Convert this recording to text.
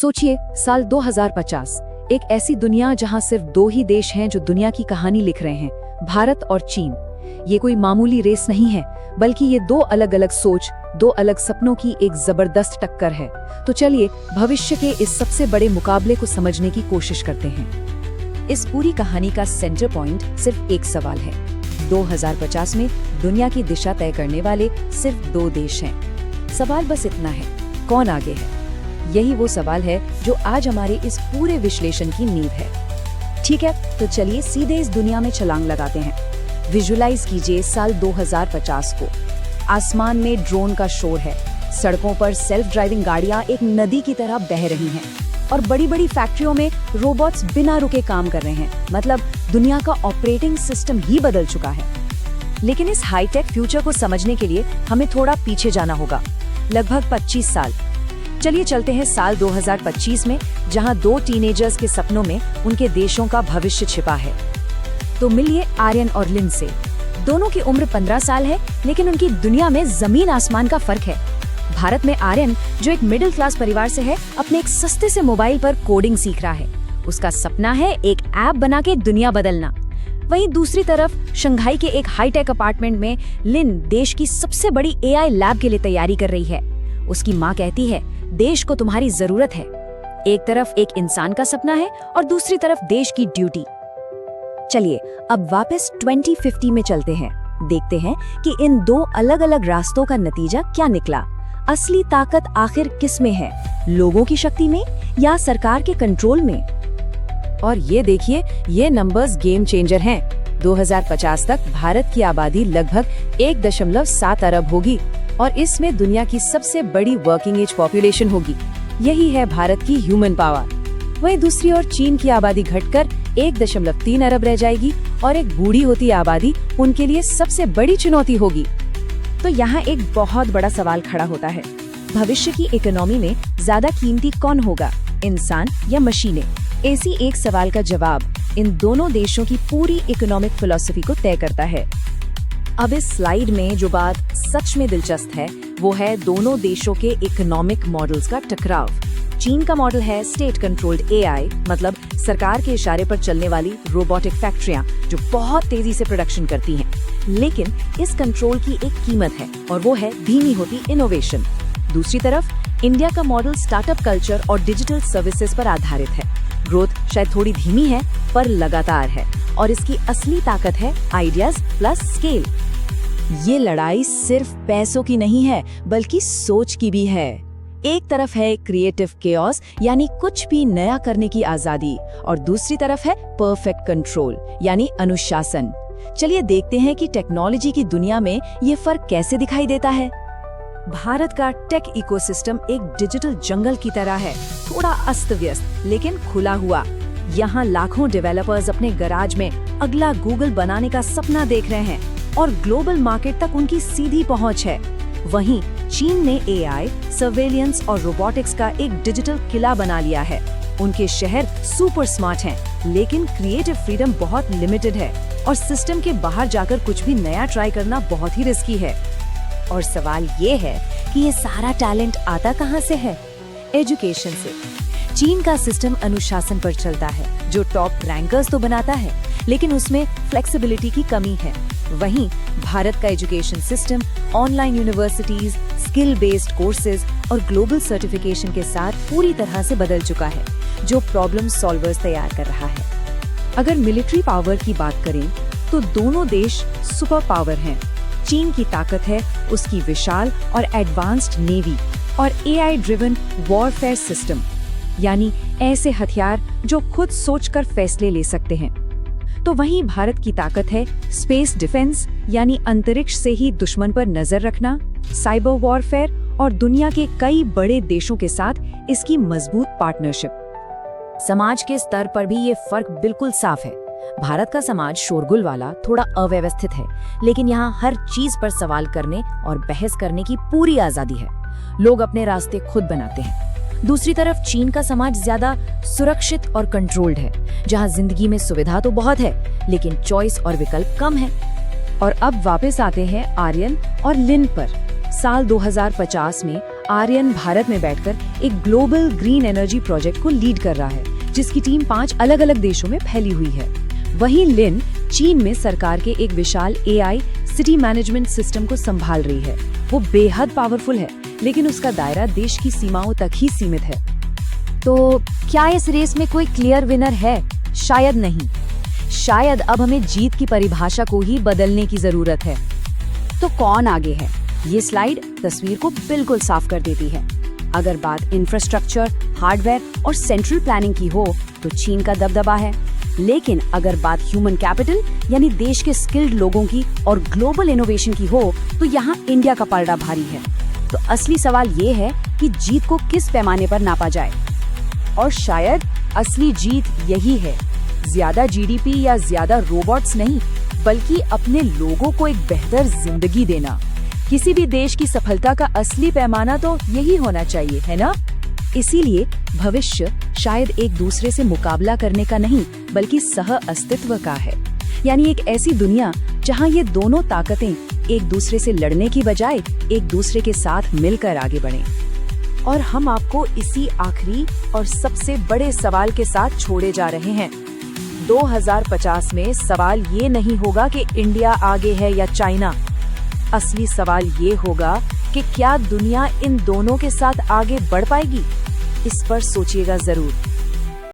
सोचिए, साल 2050, एक ऐसी दुनिया जहां सिर्फ दो ही देश हैं जो दुनिया की कहानी लिख रहे हैं, भारत और चीन। ये कोई मामूली रेस नहीं है, बल्कि ये दो अलग अलग सोच, दो अलग सपनों की एक जबरदस्त टक्कर है। तो चलिए भविष्य के इस सबसे बड़े मुकाबले को समझने की कोशिश करते हैं। इस पूरी कहानी का सेंटर पॉइंट सिर्फ एक सवाल है। 2050 में दुनिया की दिशा तय करने वाले सिर्फ दो देश हैं। सवाल बस इतना है, कौन आगे है? यही वो सवाल है जो आज हमारे इस पूरे विश्लेषण की नींव है। ठीक है, तो चलिए सीधे इस दुनिया में छलांग लगाते हैं। विजुअलाइज कीजिए साल 2050 को। आसमान में ड्रोन का शोर है, सड़कों पर सेल्फ ड्राइविंग गाड़ियां एक नदी की तरह बह रही हैं और बड़ी बड़ी फैक्ट्रियों में रोबोट्स बिना रुके काम कर रहे हैं। मतलब दुनिया का ऑपरेटिंग सिस्टम ही बदल चुका है। लेकिन इस हाईटेक फ्यूचर को समझने के लिए हमें थोड़ा पीछे जाना होगा, लगभग 25 साल। चलिए चलते हैं साल 2025 में, जहां दो टीनेजर्स के सपनों में उनके देशों का भविष्य छिपा है। तो मिलिए आर्यन और लिन से। दोनों की उम्र 15 साल है, लेकिन उनकी दुनिया में जमीन आसमान का फर्क है। भारत में आर्यन, जो एक मिडिल क्लास परिवार से है, अपने एक सस्ते से मोबाइल पर कोडिंग सीख रहा है। उसका सपना है एक ऐप बना के दुनिया बदलना। वहीं दूसरी तरफ शंघाई के एक हाईटेक अपार्टमेंट में लिन देश की सबसे बड़ी एआई लैब के लिए तैयारी कर रही है। उसकी माँ कहती है, देश को तुम्हारी जरूरत है। एक तरफ एक इंसान का सपना है और दूसरी तरफ देश की ड्यूटी। चलिए अब वापस 2050 में चलते हैं। देखते हैं कि इन दो अलग अलग रास्तों का नतीजा क्या निकला। असली ताकत आखिर किस में है, लोगों की शक्ति में या सरकार के कंट्रोल में? और ये देखिए, ये नंबर्स गेम चेंजर हैं। 2050 तक भारत की आबादी लगभग 1.7 अरब होगी और इसमें दुनिया की सबसे बड़ी वर्किंग एज पॉपुलेशन होगी। यही है भारत की ह्यूमन पावर। वहीं दूसरी ओर चीन की आबादी घटकर 1.3 अरब रह जाएगी और एक बूढ़ी होती आबादी उनके लिए सबसे बड़ी चुनौती होगी। तो यहाँ एक बहुत बड़ा सवाल खड़ा होता है, भविष्य की इकोनॉमी में ज्यादा कीमती कौन होगा, इंसान या मशीनें? ऐसी एक सवाल का जवाब इन दोनों देशों की पूरी इकोनॉमिक फिलॉसफी को तय करता है। अब इस स्लाइड में जो बात सच में दिलचस्प है, वो है दोनों देशों के इकोनॉमिक मॉडल्स का टकराव। चीन का मॉडल है स्टेट कंट्रोल्ड एआई, मतलब सरकार के इशारे पर चलने वाली रोबोटिक फैक्ट्रियां जो बहुत तेजी से प्रोडक्शन करती हैं। लेकिन इस कंट्रोल की एक कीमत है और वो है धीमी होती इनोवेशन। दूसरी तरफ इंडिया का मॉडल स्टार्टअप कल्चर और डिजिटल सर्विसेज पर आधारित है। ग्रोथ शायद थोड़ी धीमी है पर लगातार है और इसकी असली ताकत है आइडियाज प्लस स्केल। ये लड़ाई सिर्फ पैसों की नहीं है, बल्कि सोच की भी है। एक तरफ है क्रिएटिव केओस, यानी कुछ भी नया करने की आजादी, और दूसरी तरफ है परफेक्ट कंट्रोल, यानी अनुशासन। चलिए देखते हैं कि टेक्नोलॉजी की दुनिया में ये फर्क कैसे दिखाई देता है। भारत का टेक इकोसिस्टम एक डिजिटल जंगल की तरह है, थोड़ा अस्त व्यस्त लेकिन खुला हुआ। यहाँ लाखों डेवलपर्स अपने गराज में अगला गूगल बनाने का सपना देख रहे हैं और ग्लोबल मार्केट तक उनकी सीधी पहुंच है। वहीं चीन ने एआई, सर्वेलियंस और रोबोटिक्स का एक डिजिटल किला बना लिया है। उनके शहर सुपर स्मार्ट हैं, लेकिन क्रिएटिव फ्रीडम बहुत लिमिटेड है और सिस्टम के बाहर जाकर कुछ भी नया ट्राई करना बहुत ही रिस्की है। और सवाल ये है कि ये सारा टैलेंट आता कहाँ से है? एजुकेशन से। चीन का सिस्टम अनुशासन पर चलता है, जो टॉप रैंकर्स तो बनाता है, लेकिन उसमें फ्लेक्सिबिलिटी की कमी है। वहीं भारत का education system online universities, skill based courses और ग्लोबल सर्टिफिकेशन के साथ पूरी तरह से बदल चुका है, जो प्रॉब्लम सॉल्वर्स तैयार कर रहा है। अगर मिलिट्री पावर की बात करें तो दोनों देश सुपर पावर हैं। चीन की ताकत है उसकी विशाल और एडवांस्ड नेवी और एआई ड्रिवन वॉरफेयर सिस्टम, यानी ऐसे हथियार जो खुद सोचकर फैसले ले सकते हैं। तो वहीं भारत की ताकत है स्पेस डिफेंस, यानी अंतरिक्ष से ही दुश्मन पर नजर रखना, साइबर वॉरफेयर और दुनिया के कई बड़े देशों के साथ इसकी मजबूत पार्टनरशिप। समाज के स्तर पर भी ये फर्क बिल्कुल साफ है। भारत का समाज शोरगुल वाला, थोड़ा अव्यवस्थित है, लेकिन यहाँ हर चीज पर सवाल करने और बहस करने की पूरी आजादी है। लोग अपने रास्ते खुद बनाते हैं। दूसरी तरफ चीन का समाज ज्यादा सुरक्षित और कंट्रोल्ड है, जहाँ जिंदगी में सुविधा तो बहुत है, लेकिन चॉइस और विकल्प कम है। और अब वापस आते हैं आर्यन और लिन पर। साल 2050 में आर्यन भारत में बैठकर एक ग्लोबल ग्रीन एनर्जी प्रोजेक्ट को लीड कर रहा है, जिसकी टीम 5 अलग-अलग देशों में फैली हुई है। वहीं लिन चीन में सरकार के एक विशाल एआई सिटी मैनेजमेंट सिस्टम को संभाल रही है। वो बेहद पावरफुल है, लेकिन उसका दायरा देश की सीमाओं तक ही सीमित है। तो क्या इस रेस में कोई क्लियर विनर है? शायद नहीं। शायद अब हमें जीत की परिभाषा को ही बदलने की जरूरत है। तो कौन आगे है? ये स्लाइड तस्वीर को बिल्कुल साफ कर देती है। अगर बात इंफ्रास्ट्रक्चर, हार्डवेयर और सेंट्रल प्लानिंग की हो तो चीन का दबदबा है। लेकिन अगर बात ह्यूमन कैपिटल यानी देश के स्किल्ड लोगों की और ग्लोबल इनोवेशन की हो तो यहाँ इंडिया का पलड़ा भारी है। तो असली सवाल ये है कि जीत को किस पैमाने पर नापा जाए। और शायद असली जीत यही है, ज्यादा जीडीपी या ज्यादा रोबोट्स नहीं, बल्कि अपने लोगों को एक बेहतर जिंदगी देना। किसी भी देश की सफलता का असली पैमाना तो यही होना चाहिए, है ना? इसीलिए भविष्य शायद एक दूसरे से मुकाबला करने का नहीं, बल्कि सह अस्तित्व का है। यानी एक ऐसी दुनिया जहां ये दोनों ताकतें एक दूसरे से लड़ने की बजाय एक दूसरे के साथ मिलकर आगे बढ़ें। और हम आपको इसी आखिरी और सबसे बड़े सवाल के साथ छोड़े जा रहे हैं। 2050 में सवाल ये नहीं होगा कि इंडिया आगे है या चाइना। असली सवाल ये होगा कि क्या दुनिया इन दोनों के साथ आगे बढ़ पाएगी? इस पर सोचिएगा जरूर।